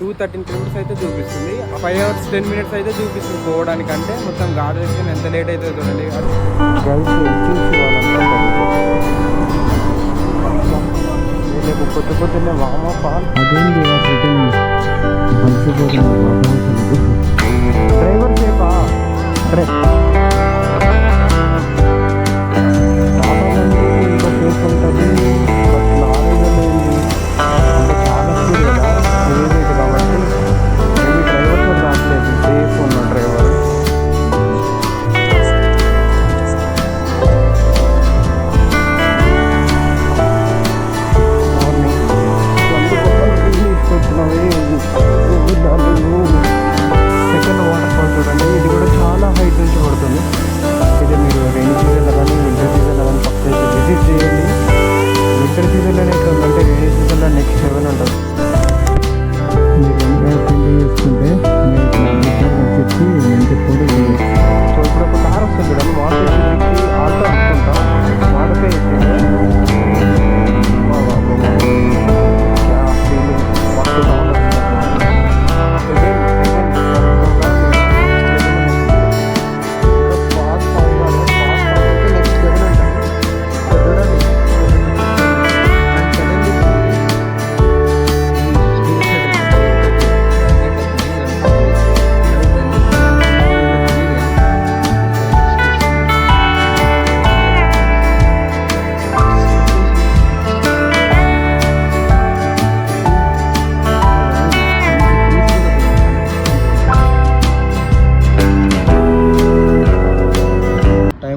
213 kilometres అయితే చూపిస్తుంది. 5 hours 10 minutes అయితే చూపిస్తుంది పోవడానికంటే. మొత్తం గాడి వేసుకుని ఎంత లేట్ అవుతుందో చూడండి. రేపు కొత్త పొద్దున్నే వామప్ప అదేంటి డ్రైవర్ సేపా సెకండ్ వాటర్ ఫాల్ చూడండి. ఇది కూడా చాలా హైట్ నుంచి పడుతుంది. ఇది మీరు రైనీ సీజన్లో కానీ వింటర్ సీజన్లో కానీ పక్క విజిట్ చేయండి. వింటర్ సీజన్లోనే ఇట్లా ఉందంటే రైనీ సీజన్లో నెక్స్ట్ లెవెల్ ఉంటుంది. చేసుకుంటే మంచి ఫోటో సో ఇప్పుడు ఒక కార్ వస్తుంది చూడండి. మాడిఫై ఆల్టో అనుకుంటాం. మాడిఫై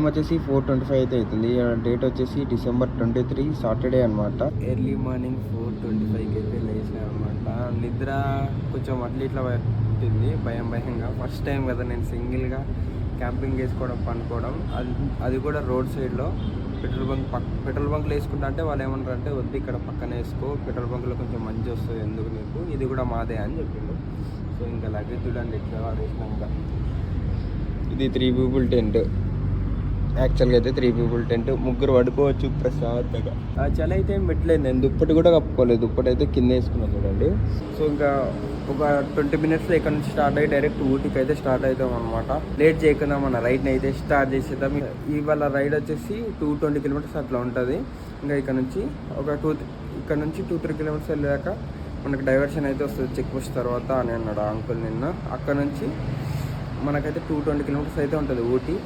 వచ్చేసి 4:25 అయితే అవుతుంది. డేట్ వచ్చేసి December 23 సాటర్డే అనమాట. ఎర్లీ మార్నింగ్ 4:25కి అయితే లేచిన అనమాట. నిద్ర కొంచెం అట్లా ఇట్లా ఉంటుంది భయంగా. ఫస్ట్ టైం కదా నేను సింగిల్గా క్యాంపింగ్ చేసుకోవడం పనుకోవడం. అది కూడా రోడ్ సైడ్లో పెట్రోల్ బంక్లో వేసుకుంటా అంటే వాళ్ళు ఏమంటారు అంటే వద్దు ఇక్కడ పక్కన వేసుకో, పెట్రోల్ బంక్లో కొంచెం మంచి వస్తుంది ఎందుకు నీకు, ఇది కూడా మాదే అని చెప్పిండు. సో ఇంకా లగేజ్ చూడండి ఎట్లా వాడేసినాక. ఇది 3 people టెంట్. యాక్చువల్గా అయితే 3 people టెంట్, ముగ్గురు పడుకోవచ్చు ప్రశాంతంగా. చలి అయితే ఏం పెట్టలేదు, నేను దుప్పటి కూడా కప్పుకోలేదు. దుప్పటి అయితే కింద వేసుకున్నాను చూడండి. సో ఇంకా ఒక 20 minutesలో ఇక్కడ నుంచి స్టార్ట్ అయ్యి డైరెక్ట్ ఊటీకి అయితే స్టార్ట్ అవుతాం అనమాట. లేట్ చేయకుండా మన రైడ్ని అయితే స్టార్ట్ చేసేద్దాం. ఇవాళ రైడ్ వచ్చేసి 220 kilometers అట్లా ఉంటుంది. ఇంకా ఇక్కడ నుంచి 2-3 kilometers వెళ్ళాక మనకు డైవర్షన్ అయితే వస్తుంది చెక్ పోస్ట్ తర్వాత అని అన్నాడు అంకుల్ నిన్న. అక్కడ నుంచి మనకైతే 220 kilometers అయితే ఉంటుంది ఊటీ.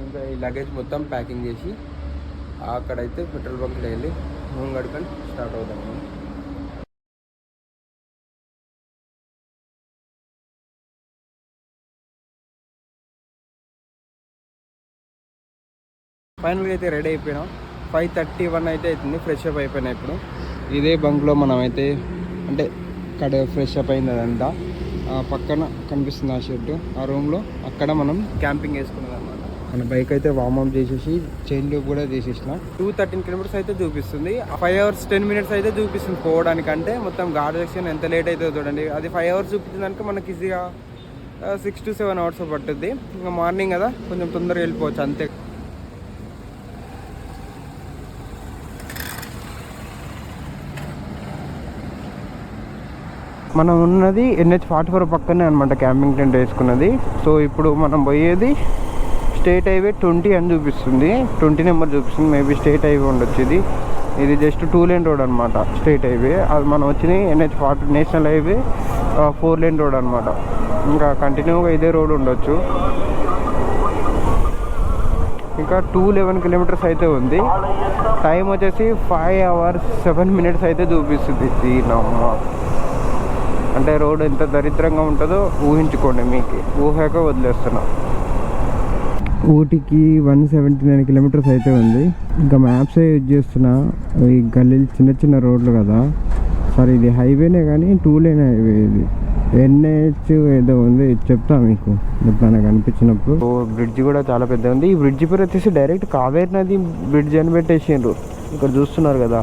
ఇంకా ఈ లగేజ్ మొత్తం ప్యాకింగ్ చేసి అక్కడైతే పెట్రోల్ బంక్లో వెళ్ళి హోమ్ గడుకొని స్టార్ట్ అవుతాము. ఫైనల్గా అయితే రెడీ అయిపోయినాం. 5:31 అయితే అవుతుంది. ఫ్రెష్ అప్ అయిపోయినా ఇప్పుడు. ఇదే బంక్లో మనం అయితే అంటే ఇక్కడ ఫ్రెష్ అప్ అయింది అదంతా. పక్కన కనిపిస్తుంది ఆ షెడ్, ఆ రూమ్లో అక్కడ మనం క్యాంపింగ్ వేసుకున్నది అనమాట. మన బైక్ అయితే వార్మప్ చేసేసి చైన్ లూప్ కూడా చేసేసిన. 213 kilometers అయితే చూపిస్తుంది. 5 hours 10 minutes అయితే చూపిస్తుంది పోవడానికంటే. మొత్తం గాడ్ సెక్షన్ ఎంత లేట్ అవుతుందో చూడండి. అది 5 hours చూపించడానికి మనకి ఈజీగా 6 to 7 hours పట్టుద్ది. ఇంకా మార్నింగ్ కదా కొంచెం తొందరగా వెళ్ళిపోవచ్చు అంతే. మనం ఉన్నది NH44 పక్కనే అనమాట క్యాంపింగ్ టెంట్ వేసుకున్నది. సో ఇప్పుడు మనం పోయేది స్టేట్ హైవే 20 అని చూపిస్తుంది, 20 నెంబర్ చూపిస్తుంది. మేబీ స్టేట్ హైవే ఉండొచ్చు. ఇది జస్ట్ 2 lane రోడ్ అనమాట స్టేట్ హైవే. అది మనం వచ్చింది NH40 national highway 4 lane road అనమాట. ఇంకా కంటిన్యూగా ఇదే రోడ్ ఉండొచ్చు. ఇంకా 211 kilometers అయితే ఉంది. టైం వచ్చేసి 5 hours 7 minutes అయితే చూపిస్తుంది. దీనమ్మ అంటే రోడ్ ఎంత దరిద్రంగా ఉంటుందో ఊహించుకోండి, మీకు ఊహక వదిలేస్తున్నా. ఊటీకి 179 kilometers అయితే ఉంది. ఇంకా మ్యాప్సే యూజ్ చేస్తున్నా. ఈ గల్లీలు చిన్న రోడ్లు కదా. సరే ఇది హైవేనే కానీ 2 lane హైవే. ఇది NH ఏదో ఉంది, చెప్తా మీకు ఎప్పుడైనా కనిపించినప్పుడు. బ్రిడ్జ్ కూడా చాలా పెద్ద ఉంది. ఈ బ్రిడ్జ్ పేరు వచ్చేసి డైరెక్ట్ కావేరి నది బ్రిడ్జ్ అని పెట్టేసిండ్రు. ఇక్కడ చూస్తున్నారు కదా,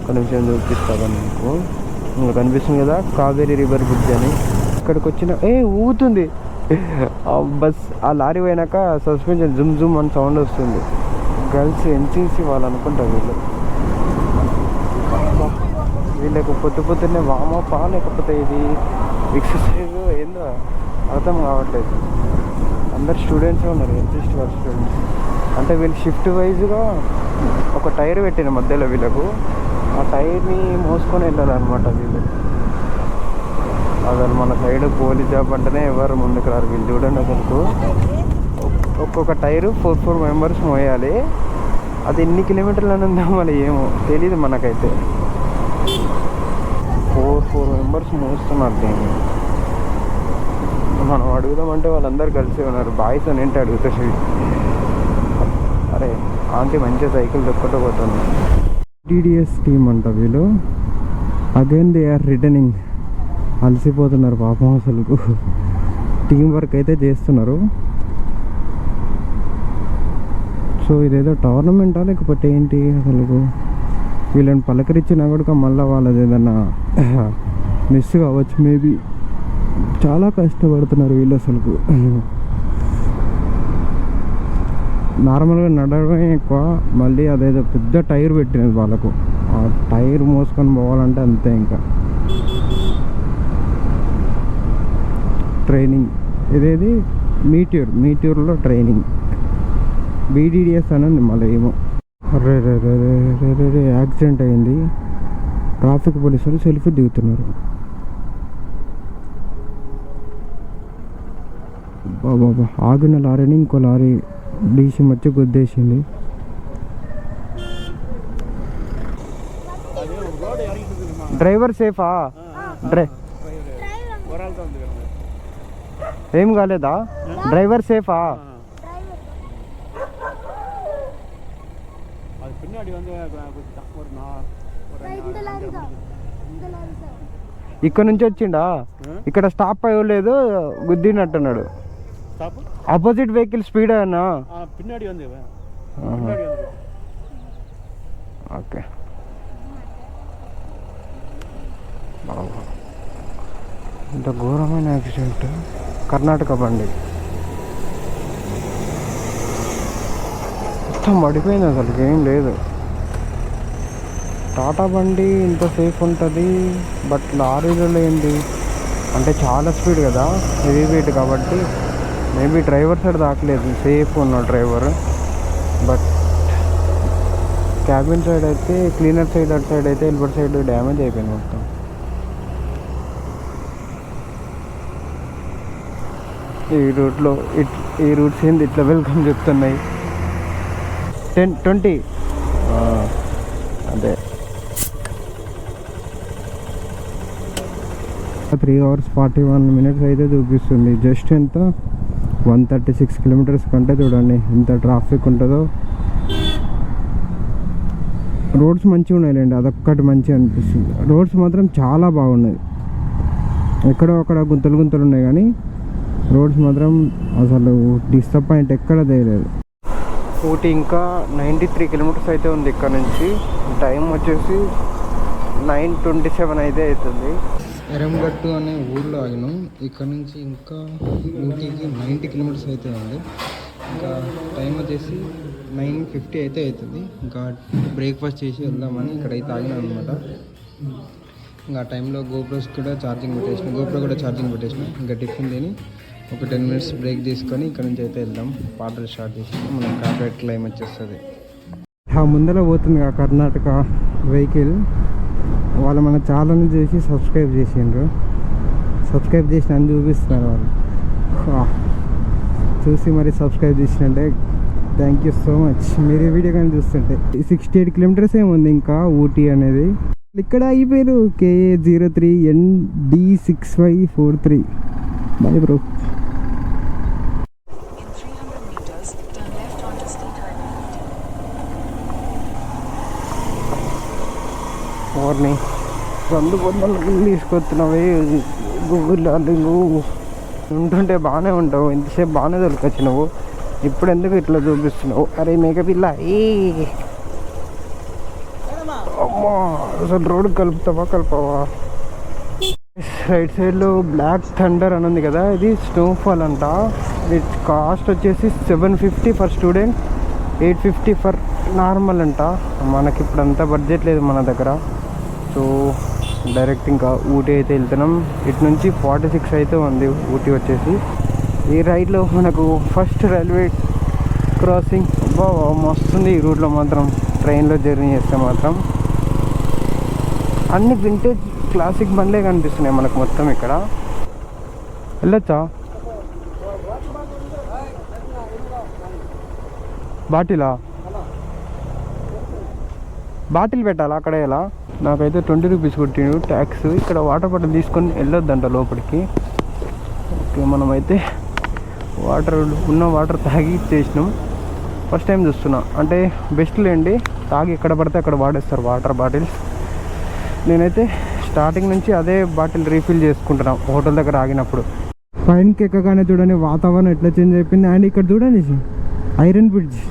ఒక నిమిషం చూపిస్తాను మీకు. ఇంకా కనిపిస్తుంది కదా కావేరీ రివర్ బ్రిడ్జ్ అని. ఇక్కడికి వచ్చిన ఊగుతుంది బస్. ఆ లారీ పోయినాక సస్పెన్షన్ జుమ్ జుమ్ అని సౌండ్ వస్తుంది. గర్ల్స్ NCC వాళ్ళు అనుకుంటారు వీళ్ళు వీళ్ళకు పొద్దున్నే వామప్పా లేకపోతే ఇది ఎక్సర్సైజ్ ఏందో అర్థం కావట్లేదు. అందరు స్టూడెంట్సే ఉన్నారు, ఎంతీస్ట్ వాళ్ళ స్టూడెంట్స్. అంటే వీళ్ళు షిఫ్ట్ వైజ్గా ఒక టైర్ పెట్టిన మధ్యలో వీళ్ళకు, ఆ టైర్ని మోసుకొని వెళ్ళాలన్నమాట వీళ్ళు. అసలు మన సైడ్ పోలీస్ జాబ్ అంటేనే ఎవరు ముందుకు రారు. వీళ్ళు చూడండి అసలు ఒక్కొక్క టైరు 4 మెంబర్స్ మోయాలి. అది ఎన్ని కిలోమీటర్లు అని ఉందో మళ్ళీ ఏమో తెలీదు మనకైతే. 4 మెంబర్స్ మోస్తున్నారు దీన్ని. మనం అడుగుదామంటే వాళ్ళందరూ కలిసి ఉన్నారు. బాయ్స్ అని ఏంటి అడుగుతారు. అరే ఆంటీ మంచిగా సైకిల్ దొక్కట పోతుంది. టీడీఎస్ టీమ్ అంట వీళ్ళు. Again they are returning. అలసిపోతున్నారు పాపం, అసలు టీం వర్క్ అయితే చేస్తున్నారు. సో ఇదేదో టోర్నమెంటా లేకపోతే ఏంటి అసలు? వీళ్ళని పలకరించినా కూడా మళ్ళీ వాళ్ళది ఏదన్నా మిస్ కావచ్చు మేబీ. చాలా కష్టపడుతున్నారు వీళ్ళు అసలు. నార్మల్గా నడవడమే ఎక్కువ, మళ్ళీ అదేదో పెద్ద టైర్ పెట్టినది వాళ్ళకు. ఆ టైర్ మోసుకొని పోవాలంటే అంతే. ఇంకా ట్రైనింగ్ ఇదేది మీట్యూర్లో ట్రైనింగ్. బీడీడీఎస్ అని మళ్ళీ ఏమో. రే రే రే రే రే రే యాక్సిడెంట్ అయింది. ట్రాఫిక్ పోలీసులు సెల్ఫీ దిగుతున్నారు. బాబా ఆగిన లారీని ఇంకో లారీ డీసీ మధ్య గుద్దేసింది. డ్రైవర్ సేఫా? ఏం కాలేదా? డ్రైవర్ సేఫా? ఇక్కడ నుంచి వచ్చిండా? ఇక్కడ స్టాప్ అయ్యలేదు, గుద్దినట్టున్నాడు. ఆపోజిట్ వెహికల్ స్పీడ్ అయినా ఓకే. ఇంత ఘోరమైన యాక్సిడెంట్. కర్ణాటక బండి మొత్తం పడిపోయింది, అసలు ఏం లేదు. టాటా బండి ఇంత సేఫ్ ఉంటుంది, బట్ లారీలలో ఏంటి అంటే చాలా స్పీడ్ కదా, హెవీ వెయిట్ కాబట్టి మేబీ డ్రైవర్ సైడ్ దాకలేదు, సేఫ్ ఉన్నాడు డ్రైవర్. బట్ క్యాబిన్ సైడ్ అయితే, క్లీనర్ సైడ్ అటు సైడ్ అయితే ఎల్బర్ సైడ్ డ్యామేజ్ అయిపోయింది మొత్తం. ఈ రూట్లో ఈ రూట్స్ ఏంది ఇట్లా వెల్కమ్ చెప్తున్నాయి. 10-20 అదే 3 hours 41 minutes అయితే చూపిస్తుంది. జస్ట్ ఎంత 136 kilometers కంటే చూడండి ఎంత ట్రాఫిక్ ఉంటుందో. రోడ్స్ మంచిగా ఉన్నాయిలేండి, అదొక్కటి మంచిగా అనిపిస్తుంది. రోడ్స్ మాత్రం చాలా బాగున్నాయి. ఎక్కడో అక్కడ గుంతలు ఉన్నాయి కానీ రోడ్స్ మాత్రం అసలు డిసప్పాయింట్ ఎక్కడ తెలియలేదు. ఊటీ ఇంకా 93 kilometers అయితే ఉంది ఇక్కడ నుంచి. టైం వచ్చేసి 9:27 అయితే అవుతుంది. ఎరంగట్టు అనే ఊళ్ళో ఆగినాం. ఇక్కడ నుంచి ఇంకా ఊటీకి 90 kilometers అయితే ఉంది. ఇంకా టైం వచ్చేసి 9:50 అయితే అవుతుంది. ఇంకా బ్రేక్ఫాస్ట్ చేసి వెళ్దామని ఇక్కడైతే ఆగినాం అనమాట. ఇంకా ఆ టైంలో గోప్రో కూడా ఛార్జింగ్ పెట్టేసిన. ఇంకా టిఫిన్ తిని ఒక 10 minutes బ్రేక్ తీసుకొని ఇక్కడ నుంచి అయితే వెళ్దాం. పాటలు స్టార్ట్ చేసి మనం కార్పొరేట్ క్లైమ్ వచ్చేస్తుంది. ముందర పోతుంది కర్ణాటక వెహికల్. వాళ్ళు మన ఛానల్ చేసి సబ్స్క్రైబ్ చేసిండ్రు. సబ్స్క్రైబ్ చేసిన అని చూపిస్తున్నారు వాళ్ళు. చూసి మరి సబ్స్క్రైబ్ చేసినంటే థ్యాంక్ యూ సో మచ్. మీరు ఈ వీడియో కానీ చూస్తుంటే 68 kilometers ఏముంది ఇంకా ఊటీ అనేది. ఇక్కడ అయిపోయారు. KA03ND6543. Bye bro. మార్నింగ్ అందుకొందరు తీసుకొస్తున్నావే గూగుల్ నువ్వు ఉంటుంటే బాగానే ఉంటావు, ఇంతసేపు బాగానే దొరికొచ్చినావు, ఇప్పుడు ఎందుకు ఇట్లా చూపిస్తున్నావు? అరే మేకపిల్ల అమ్మా అసలు రోడ్డు కలుపుతావా? రైట్ సైడ్లో బ్లాక్ థండర్ అని ఉంది కదా, ఇది స్నోఫాల్ అంట. ఇది కాస్ట్ వచ్చేసి 750 ఫర్ స్టూడెంట్, 850 ఫర్ నార్మల్ అంట. మనకి ఇప్పుడు అంత బడ్జెట్ లేదు మన దగ్గర. సో డైరెక్ట్ ఇంకా ఊటీ అయితే వెళ్తున్నాం. ఇటు నుంచి 46 అయితే ఉంది ఊటీ వచ్చేసి. ఈ రైడ్లో మనకు ఫస్ట్ రైల్వే క్రాసింగ్ మస్తుంది. ఈ రూట్లో మాత్రం ట్రైన్లో జర్నీ చేస్తే మాత్రం అన్ని వింటేజ్ క్లాసిక్ బండ్లే కనిపిస్తున్నాయి మనకు మొత్తం. ఇక్కడ వెళ్ళొచ్చా? బాటిల్ పెట్టాలా అక్కడ? ఎలా? నాకైతే 20 రూపీస్ కొట్టిండు ట్యాక్స్. ఇక్కడ వాటర్ బాటిల్ తీసుకొని వెళ్ళొద్దంట లోపలికి. ఓకే, మనమైతే ఉన్న వాటర్ తాగి ఇచ్చేసినాం. ఫస్ట్ టైం చూస్తున్నా, అంటే బెస్ట్ లేండి, తాగి ఎక్కడ పడితే అక్కడ వాడేస్తారు వాటర్ బాటిల్స్. నేనైతే స్టార్టింగ్ నుంచి అదే బాటిల్ రీఫిల్ చేసుకుంటున్నాను హోటల్ దగ్గర ఆగినప్పుడు. పైనకి ఎక్కగానే చూడండి వాతావరణం ఎట్లా చేంజ్ అయిపోయింది. అండ్ ఇక్కడ చూడండి ఐరన్ బ్రిడ్జ్.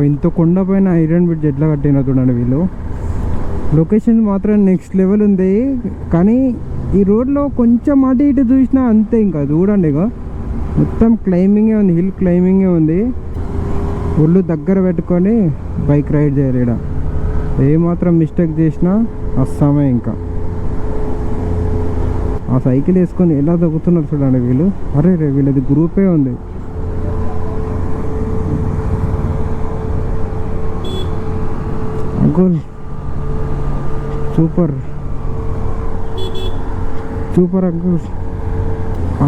ఇంత కొండ పైన ఐరన్ బ్రిడ్జ్ ఎట్లా కట్టినా చూడండి వీళ్ళు. లొకేషన్ మాత్రం నెక్స్ట్ లెవెల్ ఉంది. కానీ ఈ రోడ్లో కొంచెం అటు ఇటు చూసినా అంతే. ఇంకా చూడండి, ఇక మొత్తం క్లైంబింగే ఉంది, హిల్ క్లైంబింగే ఉంది. ఒళ్ళు దగ్గర పెట్టుకొని బైక్ రైడ్ చేయాలి. ఇక్కడ ఏమాత్రం మిస్టేక్ చేసినా అస్సామే. ఇంకా ఆ సైకిల్ వేసుకొని ఎలా దొక్కుతున్నారు చూడండి వీళ్ళు. అరే వీళ్ళది గ్రూపే ఉంది. Uncle super uncle.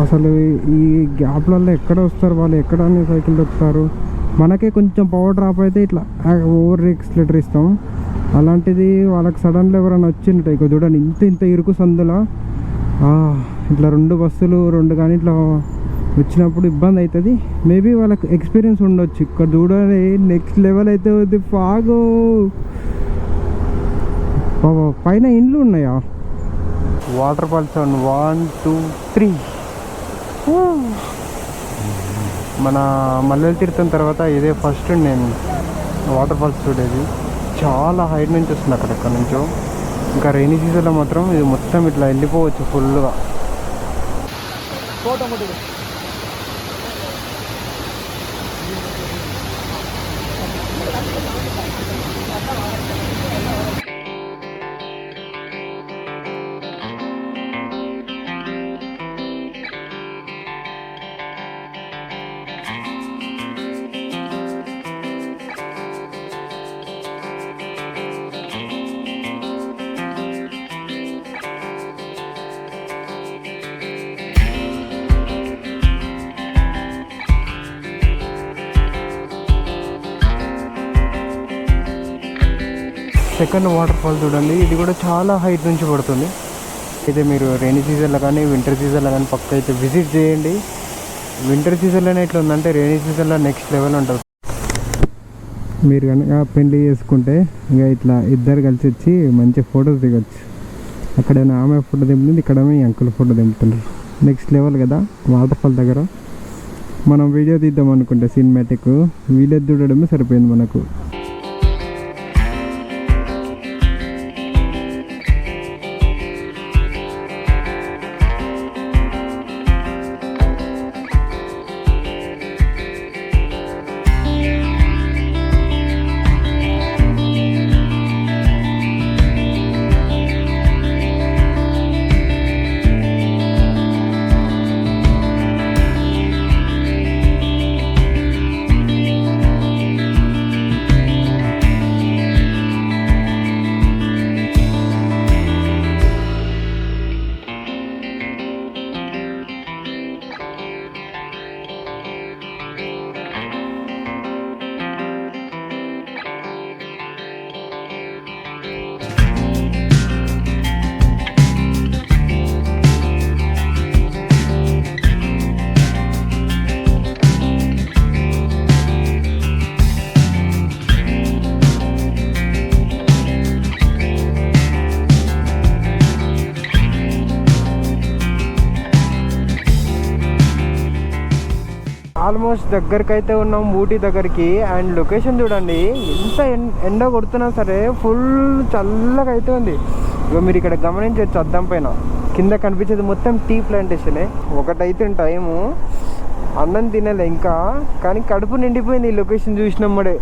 అసలు ఈ గ్యాప్లలో ఎక్కడ వస్తారు వాళ్ళు? ఎక్కడ సైకిల్ దొక్కుతారు? మనకే కొంచెం పవర్ డ్రాప్ అయితే ఇట్లా ఓవర్ ఎక్స్లెటర్ ఇస్తాం. అలాంటిది వాళ్ళకి సడన్గా ఎవరైనా వచ్చింటాయి. ఇక చూడండి ఇంత ఇరుకు సందులో ఇట్లా 2 బస్సులు కానీ ఇట్లా వచ్చినప్పుడు ఇబ్బంది అవుతుంది. మేబీ వాళ్ళకి ఎక్స్పీరియన్స్ ఉండొచ్చు. ఇక్కడ చూడాలి నెక్స్ట్ లెవెల్ అయితే ఉంది. ఫాగు పైన ఇండ్లు ఉన్నాయా? Water falls 1 2 3. మన మల్లెల తీర్థం తర్వాత ఇదే ఫస్ట్ నేను వాటర్ ఫాల్స్ చూడేది. చాలా హైట్ నుంచి వస్తుంది అక్కడెక్కడ నుంచో. ఇంకా రైనీ సీజన్లో మాత్రం ఇది మొత్తం ఇట్లా వెళ్ళిపోవచ్చు ఫుల్గా. సెకండ్ వాటర్ ఫాల్ చూడండి, ఇది కూడా చాలా హైట్ నుంచి పడుతుంది. అయితే మీరు రైనీ సీజన్లో కానీ వింటర్ సీజన్లో కానీ పక్క అయితే విజిట్ చేయండి. వింటర్ సీజన్లోనే ఇట్లా ఉందంటే రైనీ సీజన్లో నెక్స్ట్ లెవెల్ ఉంటుంది. మీరు కనుక పెళ్లి చేసుకుంటే ఇంకా ఇట్లా ఇద్దరు కలిసి వచ్చి మంచి ఫొటోస్ దిగొచ్చు. అక్కడేమో ఆమె ఫోటో దింపుతుంది, ఇక్కడేమో ఈ అంకుల్ ఫోటో దింపుతున్నారు. నెక్స్ట్ లెవెల్ కదా వాటర్ ఫాల్ దగ్గర. మనం వీడియో తీద్దాం అనుకుంటే సినిమాటిక్ వీడియో చూడడమే సరిపోయింది మనకు. ఆల్మోస్ట్ దగ్గరికి అయితే ఉన్నాం ఊటీ దగ్గరికి. అండ్ లొకేషన్ చూడండి, ఎంత ఎండ కొడుతున్నా సరే ఫుల్ చల్లగా అయితే ఉంది. ఇక మీరు ఇక్కడ గమనించవచ్చు అద్దం పైన కింద కనిపించేది మొత్తం టీ ప్లాంటేషనే. 1 అయితే టైము, అన్నం తినలే ఇంకా, కానీ కడుపు నిండిపోయింది ఈ లొకేషన్ చూసినమ్మడే.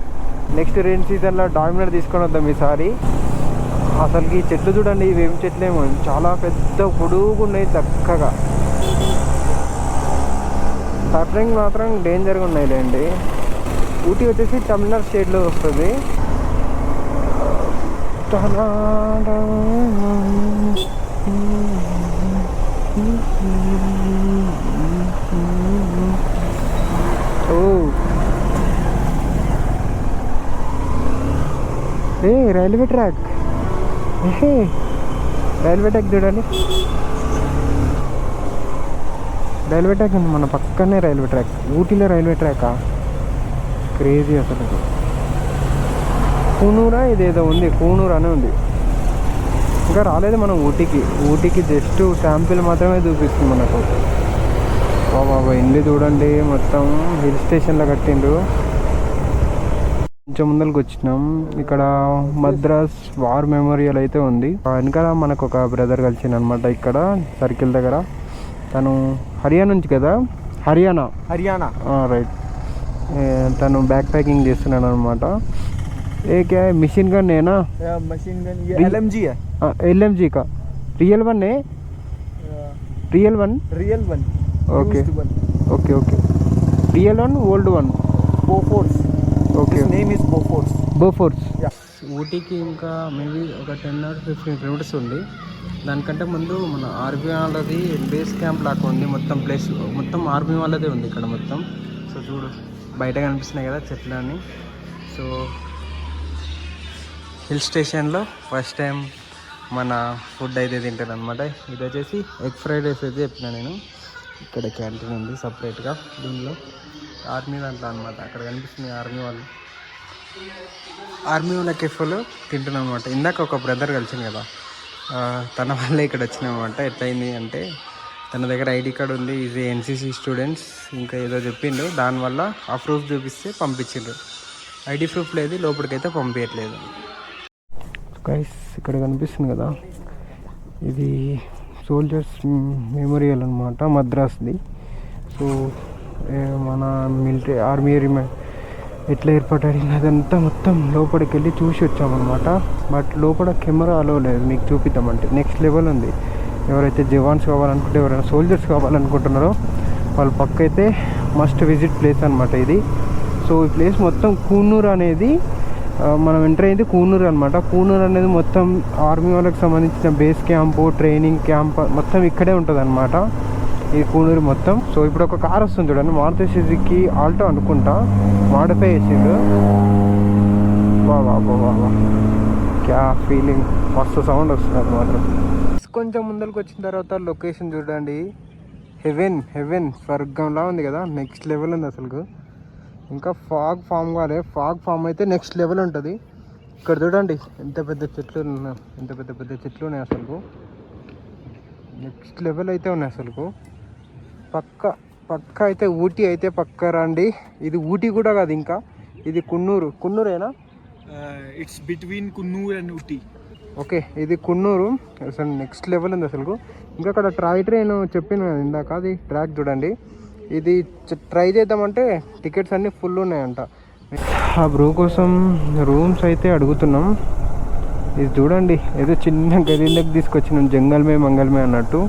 నెక్స్ట్ రెయిన్ సీజన్లో డామినర్ తీసుకొని వద్దాం ఈసారి. అసలుకి ఈ చెట్లు చూడండి, ఇవేం చెట్లేమో చాలా పెద్ద పొడుగు ఉన్నాయి చక్కగా. టర్నింగ్ మాత్రం డేంజర్గా ఉన్నాయి లేండి. ఊటీ వచ్చేసి తమిళనాడు స్టేట్లో వస్తుంది. రైల్వే ట్రాక్, రైల్వే ట్రాక్ చూడండి. రైల్వే ట్రాక్ అండి, మన పక్కనే రైల్వే ట్రాక్. ఊటీలో రైల్వే ట్రాకా, క్రేజీ అసలు. కూనూరా ఇదేదో ఉంది, కూనూరు అనే ఉంది. ఇంకా రాలేదు మనం ఊటీకి జస్ట్ శాంపిల్ మాత్రమే చూపిస్తుంది మనకు. బాబా ఇండి చూడండి, మొత్తం హిల్ స్టేషన్లో కట్టిండ్రు. కొంచెం ముందరికి వచ్చినాం. ఇక్కడ మద్రాస్ వార్ మెమోరియల్ అయితే ఉంది. వెనకాల మనకు ఒక బ్రదర్ కలిసిండు అనమాట ఇక్కడ సర్కిల్ దగ్గర. తను హర్యానా నుంచి కదా, హర్యానా రైట్. తను బ్యాక్ ప్యాకింగ్ చేస్తున్నాడు అనమాట. ఏ క్యా మిషన్ గన్ है ना, मशीन गन ये LMG है. LMG का रियल वन है, real one okay okay okay real one old one Bofors. Okay. His name is Bofors. Bofors. Yeah. ఊటీకి ఇంకా మేబీ ఒక 10 or 15 కిలోమీటర్స్ ఉంది. దానికంటే ముందు మన ఆర్మీ వాళ్ళది బేస్ క్యాంప్ లాగా ఉంది. మొత్తం ప్లేస్ మొత్తం ఆర్మీ వాళ్ళదే ఉంది ఇక్కడ మొత్తం. సో చూడు బయట కనిపిస్తున్నాయి కదా చెట్లన్నీ. సో హిల్ స్టేషన్లో ఫస్ట్ టైం మన ఫుడ్ అయితే తింటాను అనమాట. ఇది వచ్చేసి ఎగ్ ఫ్రైడ్ రైస్ అయితే చెప్పిన నేను. ఇక్కడ క్యాంటీన్ ఉంది సపరేట్గా, దీనిలో ఆర్మీ దాంట్లో అనమాట. అక్కడ కనిపిస్తుంది ఆర్మీ వాళ్ళ కెఫ్లో తింటున్నాం అనమాట. ఇందాక ఒక బ్రదర్ కలిసింది కదా, తన వల్లే ఇక్కడ వచ్చినాం అనమాట. ఎట్లయింది అంటే తన దగ్గర ఐడి కార్డు ఉంది, ఇది NCC స్టూడెంట్స్ ఇంకా ఏదో చెప్పిండు. దానివల్ల ఆ ప్రూఫ్ చూపిస్తే పంపించిండ్రు. ఐడి ప్రూఫ్ లేదు, లోపలికైతే పంపించట్లేదు. గైస్ ఇక్కడ కనిపిస్తుంది కదా, ఇది సోల్జర్స్ మెమోరియల్ అనమాట, మద్రాస్ది. సో మన మిలిటరీ ఆర్మీ ఎట్లా ఏర్పడింది అదంతా మొత్తం లోపలికి వెళ్ళి చూసి వచ్చామన్నమాట. బట్ లోపల కెమెరా అలో లేదు, మీకు చూపిద్దామంటే. నెక్స్ట్ లెవెల్ ఉంది. ఎవరైతే జవాన్స్ కావాలనుకుంటే, ఎవరైనా సోల్జర్స్ కావాలనుకుంటున్నారో వాళ్ళ పక్క అయితే మస్ట్ విజిట్ ప్లేస్ అనమాట ఇది. సో ఈ ప్లేస్ మొత్తం కూనూరు అనేది, మనం ఎంటర్ అయింది కూనూరు అనమాట. కూనూరు అనేది మొత్తం ఆర్మీ వాళ్ళకి సంబంధించిన బేస్ క్యాంపు, ట్రైనింగ్ క్యాంప్ మొత్తం ఇక్కడే ఉంటుంది అనమాట, ఈ కూనూరు మొత్తం. సో ఇప్పుడు ఒక కార్ వస్తుంది చూడండి, మారుతి సుజుకి ఆల్టో అనుకుంటా, మాడిఫై చేసిండు. వా క్యా ఫీలింగ్, మస్తు సౌండ్ వస్తుంది అది మాత్రం. కొంచెం ముందరికి వచ్చిన తర్వాత లొకేషన్ చూడండి, హెవెన్ స్వర్గంలా ఉంది కదా, నెక్స్ట్ లెవెల్ ఉంది అసలు. ఇంకా ఫాగ్ ఫామ్ కాలే, ఫాగ్ ఫామ్ అయితే నెక్స్ట్ లెవెల్ ఉంటుంది. ఇక్కడ చూడండి ఎంత పెద్ద చెట్లు ఉన్నాయి అసలు, నెక్స్ట్ లెవెల్ అయితే ఉన్నాయి అసలు. పక్క అయితే ఊటీ అయితే పక్క రండి. ఇది ఊటీ కూడా కాదు, ఇంకా ఇది కున్నూరేనా? It's between Kunnur and Uti. Okay, ఇది కున్నూరు అసలు నెక్స్ట్ లెవెల్ ఉంది అసలు. ఇంకా అక్కడ టాయ్ ట్రైన్ చెప్పిన ఇందాక, అది ట్రాక్ చూడండి. ఇది ట్రై చేద్దామంటే టికెట్స్ అన్నీ ఫుల్ ఉన్నాయంట. ఆ బ్రో కోసం రూమ్స్ అయితే అడుగుతున్నాం. ఇది చూడండి, ఏదో చిన్న గదిలోకి తీసుకొచ్చినాం, జంగల్మే మంగళమే అన్నట్టు.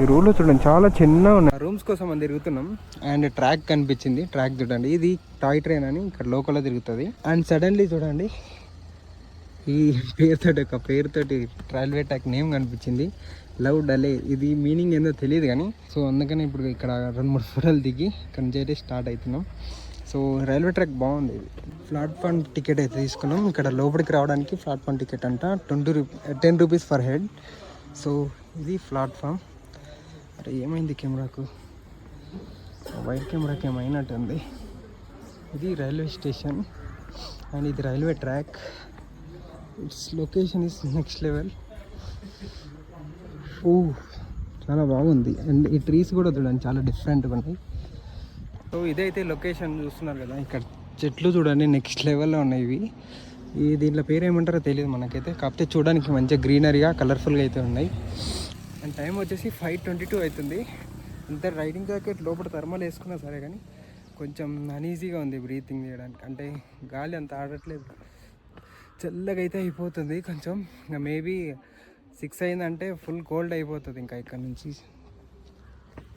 ఈ రూమ్లో చూడండి చాలా చిన్నగా ఉన్నాయి. రూమ్స్ కోసం అని తిరుగుతున్నాం అండ్ ట్రాక్ కనిపించింది. ట్రాక్ చూడండి, ఇది టాయ్ ట్రైన్ అని ఇక్కడ లోకల్లో తిరుగుతుంది. అండ్ సడన్లీ చూడండి ఈ పేరుతోటి రైల్వే ట్రాక్ నేమ్ కనిపించింది, లవ్ డలే. ఇది మీనింగ్ ఏందో తెలియదు కానీ, సో అందుకని ఇప్పుడు ఇక్కడ 2-3 ఫోటోలు దిగి ఇక్కడ నుంచి అయితే స్టార్ట్ అవుతున్నాం. సో రైల్వే ట్రాక్ బాగుంది. ప్లాట్ఫామ్ టికెట్ అయితే తీసుకున్నాం. ఇక్కడ లోపలికి రావడానికి ప్లాట్ఫామ్ టికెట్ అంట 10 రూపీస్ పర్ హెడ్. సో ఇది ప్లాట్ఫామ్. అరే ఏమైంది కెమెరాకు, వైట్ కెమెరాకి ఏమైనట్టుంది. ఇది రైల్వే స్టేషన్ అండ్ ఇది railway track. It's location is next level. చాలా బాగుంది. అండ్ ఈ ట్రీస్ కూడా చూడండి చాలా డిఫరెంట్గా ఉన్నాయి. సో ఇదైతే లొకేషన్ చూస్తున్నారు కదా, ఇక్కడ చెట్లు చూడండి నెక్స్ట్ లెవెల్లో ఉన్నాయి ఇవి. దీంట్లో పేరు ఏమంటారో తెలియదు మనకైతే, కాకపోతే చూడడానికి మంచిగా గ్రీనరీగా కలర్ఫుల్గా అయితే ఉన్నాయి. అండ్ టైం వచ్చేసి 5:22 అవుతుంది. అంతే రైడింగ్ జాకెట్ లోపల థర్మల్ వేసుకున్నా సరే కానీ కొంచెం అన్ఈజీగా ఉంది బ్రీతింగ్ చేయడానికి, అంటే గాలి అంత ఆడట్లేదు. చల్లగా అయితే అయిపోతుంది కొంచెం. ఇంకా మేబీ 6 అయిందంటే ఫుల్ కోల్డ్ అయిపోతుంది ఇంకా ఇక్కడ నుంచి.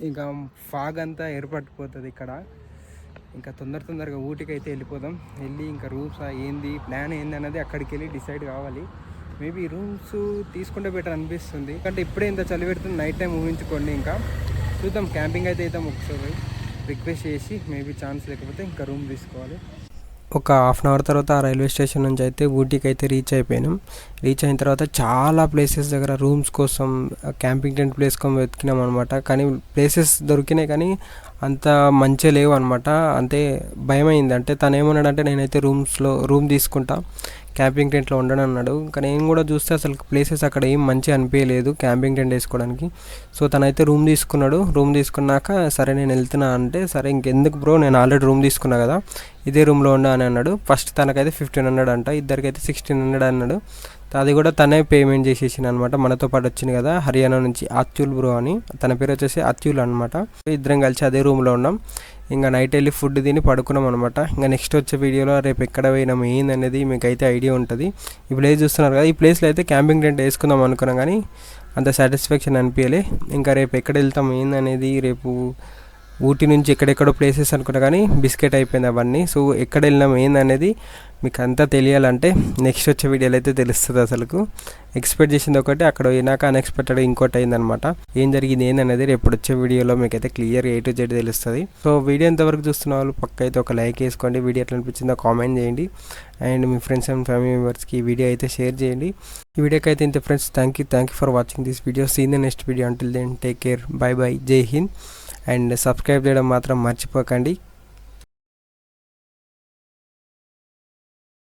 ఇంకా ఫాగ్ అంతా ఏర్పడిపోతుంది ఇక్కడ. ఇంకా తొందరగా ఊటీకి అయితే వెళ్ళిపోదాం. వెళ్ళి ఇంకా రూమ్స్ ఏంది ప్లాన్ ఏంది అన్నది అక్కడికి వెళ్ళి డిసైడ్ కావాలి. మేబీ రూమ్స్ తీసుకుంటే బెటర్ అనిపిస్తుంది, ఎందుకంటే ఇప్పుడే ఇంత చలి పెడుతుంది. నైట్ టైం ఊహించుకోండి. ఇంకా చూద్దాం, క్యాంపింగ్ అయితే ఒకసారి రిక్వెస్ట్ చేసి మేబీ ఛాన్స్ లేకపోతే ఇంకా రూమ్ తీసుకోవాలి. ఒక హాఫ్ అన్ అవర్ తర్వాత రైల్వే స్టేషన్ నుంచి అయితే ఊటీకి అయితే రీచ్ అయిపోయినాం. రీచ్ అయిన తర్వాత చాలా ప్లేసెస్ దగ్గర రూమ్స్ కోసం క్యాంపింగ్ టెంట్ ప్లేస్ కోసం వెతికినాం అనమాట. కానీ ప్లేసెస్ దొరికినాయి కానీ అంత మంచిగా లేవు అనమాట. అంతే భయం అయింది. అంటే తను ఏమన్నాడంటే నేనైతే రూమ్ తీసుకుంటా, క్యాంపింగ్ టెంట్లో ఉండను అన్నాడు. కానీ నేను కూడా చూస్తే అసలు ప్లేసెస్ అక్కడ ఏం మంచిగా అనిపించలేదు క్యాంపింగ్ టెంట్ వేసుకోవడానికి. సో తనైతే రూమ్ తీసుకున్నాడు. రూమ్ తీసుకున్నాక సరే నేను వెళ్తున్నా అంటే, సరే ఇంకెందుకు బ్రో, నేను ఆల్రెడీ రూమ్ తీసుకున్నా కదా, ఇదే రూమ్లో ఉండా అని అన్నాడు. ఫస్ట్ తనకైతే 1500 అంట, ఇద్దరికైతే 1600 అన్నాడు. అది కూడా తనే పేమెంట్ చేసేసింది అనమాట. మనతో పాటు వచ్చింది కదా హర్యానా నుంచి అత్యుల్ బ్రో అని, తన పేరు వచ్చేసి అత్యుల్ అనమాట. ఇద్దరం కలిసి అదే రూమ్లో ఉన్నాం. ఇంకా నైట్ వెళ్ళి ఫుడ్ తిని పడుకున్నాం అనమాట. ఇంకా నెక్స్ట్ వచ్చే వీడియోలో రేపు ఎక్కడ పోయినాం ఏందనేది మీకు అయితే ఐడియా ఉంటుంది. ఈ ప్లేస్ చూస్తున్నారు కదా, ఈ ప్లేస్లో అయితే క్యాంపింగ్ టెంట్ వేసుకుందాం అనుకున్నాం కానీ అంత సాటిస్ఫాక్షన్ అనిపించలే. ఇంకా రేపు ఎక్కడ వెళ్తాం ఏందనేది, రేపు ఊటీ నుంచి ఎక్కడెక్కడో ప్లేసెస్ అనుకున్నా కానీ బిస్కెట్ అయిపోయింది అవన్నీ. సో ఎక్కడ వెళ్ళినాం ఏందనేది మీకు అంతా తెలియాలంటే నెక్స్ట్ వచ్చే వీడియోలో అయితే తెలుస్తుంది. అసలుకు ఎక్స్పెక్ట్ చేసింది ఒకటి, అక్కడ పోయినాక అన్ఎక్స్పెక్టెడ్ ఇంకోటి అయిందనమాట. ఏం జరిగింది ఏందనేది రేపు వచ్చే వీడియోలో మీకు అయితే క్లియర్ A to Z తెలుస్తుంది. సో వీడియో ఎంతవరకు చూస్తున్న వాళ్ళు పక్క అయితే ఒక లైక్ వేసుకోండి. వీడియో ఎట్లా అనిపించిందో కామెంట్ చేయండి. And me friends and family మెంబర్స్కి ఈ వీడియో అయితే షేర్ చేయండి. ఈ వీడియోకి అయితే ఇంత friends. Thank you for watching this video. See in the next video. Until then take care, bye bye, Jai Hind. And subscribe చేయడం మాత్రం మర్చిపోకండి.